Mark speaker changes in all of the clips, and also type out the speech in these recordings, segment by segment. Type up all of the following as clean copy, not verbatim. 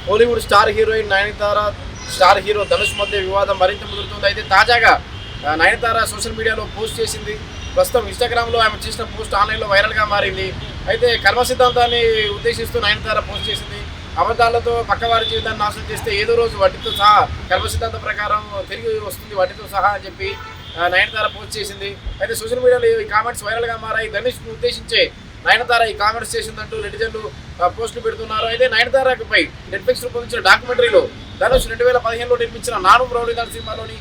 Speaker 1: Bollywood star heroine Nayanthara star hero Dhanush మధ్య వివాదం మరింత ముదురుతుంది. అయితే తాజాగా నయనతార సోషల్ మీడియాలో పోస్ట్ చేసింది. ప్రస్తుతం ఇన్స్టాగ్రామ్లో ఆమె చేసిన పోస్ట్ ఆన్లైన్లో వైరల్గా మారింది. అయితే కర్మ సిద్ధాంతాన్ని ఉద్దేశిస్తూ నయనతార పోస్ట్ చేసింది. అబద్ధాలతో పక్కవారి జీవితాన్ని నాశనం చేస్తే ఏదో రోజు వడ్డీతో సహా కర్మ సిద్ధాంతం ప్రకారం తిరిగి వస్తుంది వడ్డీతో సహా అని చెప్పి నయనతార పోస్ట్ చేసింది. అయితే సోషల్ మీడియాలో ఈ కామెంట్స్ వైరల్గా మారాయి. ధనుష్ను ఉద్దేశించే నయనతార ఈ కామెంట్స్ చేసిందంటూ నెటిజన్లు పోస్టులు పెడుతున్నారు. అయితే నయనతారపై నెట్ఫ్లిక్స్ రూపొందించిన డాక్యుమెంటరీలో ధనుష్ 2015లో నిర్మించిన నాను రౌడీదార్ సినిమాలోని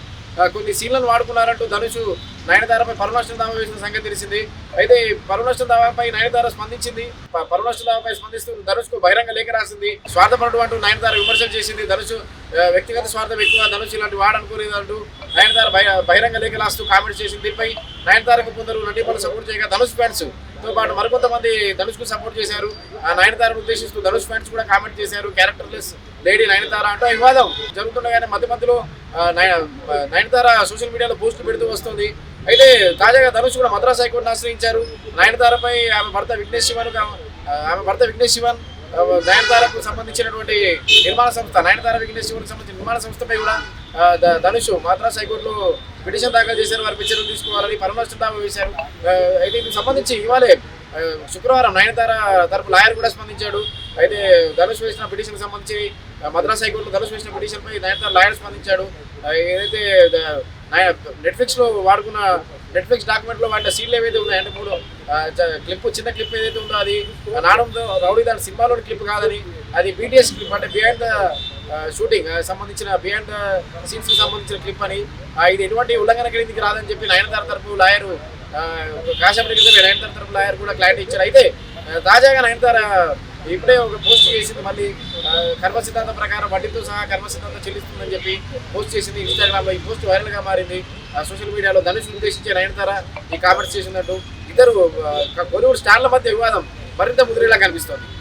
Speaker 1: కొన్ని సీన్లను వాడుకున్నారంటూ ధనుష్ నయనతారపై పరువు దావా వేసిన సంగతి తెలిసింది. అయితే పరువు దావాపై నయనతార స్పందించింది. పరువు దావాపై స్పందిస్తూ ధనుష్కు బహిరంగ లేఖ రాసింది. స్వార్థపరుడు అంటూ నయనతార విమర్శలు చేసింది. ధనుష్ వ్యక్తిగత స్వార్థం ఎక్కువ, ధనుష్ ఇలాంటి వాడనుకోలేదంటూ నయనతార బహిరంగ లేఖ రాస్తూ కామెంట్స్ చేసింది. దీనిపై నయనతారకు కొందరు నటీపలు సపోర్ట్ చేయగా ధనుష్ ఫ్యాన్స్ తో పాటు మరికొంతమంది ధనుష్ కు సపోర్ట్ చేశారు. నయనతారను ఉద్దేశిస్తూ ధనుష్ ఫ్యాన్స్ కూడా కామెంట్ చేశారు. క్యారెక్టర్లెస్ లేడీ నయనతార అంటూ వివాదం జరుగుతుండగానే మధ్యలో నయనతార సోషల్ మీడియాలో పోస్టులు పెడుతూ వస్తుంది. అయితే తాజాగా ధనుష్ కూడా మద్రాస్ హైకోర్టును ఆశ్రయించారు. నయనతారపై ఆమె భర్త విఘ్నేష్ శివన్ నయనతారకు సంబంధించినటువంటి నిర్మాణ సంస్థ నయనతార విఘ్నేష్ శివన్కి సంబంధించిన నిర్మాణ సంస్థపై కూడా ధనుష్ మద్రాస్ హైకోర్టులో పిటిషన్ దాఖలు చేశారు. వారి చర్యలు తీసుకోవాలని పరమనష్టం దావా వేశారు. అయితే దీనికి సంబంధించి ఇవాళే శుక్రవారం నయనతార తరపు లాయర్ కూడా స్పందించాడు. అయితే ధనుష్ వేసిన పిటిషన్కి సంబంధించి మద్రాస్ హైకోర్టులో ధనుష్ వేసిన పిటిషన్పై నయనతార లాయర్ స్పందించాడు. ఏదైతే నెట్ఫ్లిక్స్లో వాడుకున్న నెట్ఫ్లిక్స్ డాక్యుమెంట్లో వాటిన సీన్లు ఏవైతే ఉన్నాయంటే చిన్న క్లిప్ ఏదైతే ఉందో అది నాడంతో రౌడీదార్ సినిమాలోని క్లిప్ కాదని, అది బీటీఎస్ క్లిప్ అంటే బిహైండ్ ద షూటింగ్ సంబంధించిన బిహైండ్ ద సీన్స్ కి సంబంధించిన క్లిప్ అని, ఇది ఎటువంటి ఉల్లంఘన కిందికి రాదని చెప్పి నయనతార తరపు లాయర్ కాశాపటి నయనతార తరపు లాయర్ కూడా క్లారిటీ ఇచ్చారు. అయితే తాజాగా నయనతార ఇప్పుడే ఒక పోస్ట్ చేసింది. మళ్ళీ కర్మ సిద్ధాంతం ప్రకారం వడ్డీతో సహా కర్మ సిద్ధాంతం చెల్లిస్తుందని చెప్పి పోస్ట్ చేసింది ఇన్స్టాగ్రామ్లో. ఈ పోస్ట్ వైరల్గా మారింది. సోషల్ మీడియాలో ధనుష్ ఉద్దేశించే నయనతార ఈ కామెంట్స్ చేసినట్టు ఇద్దరు బాలీవుడ్ స్టార్ల మధ్య వివాదం మరింత ముదిరేలా కనిపిస్తోంది.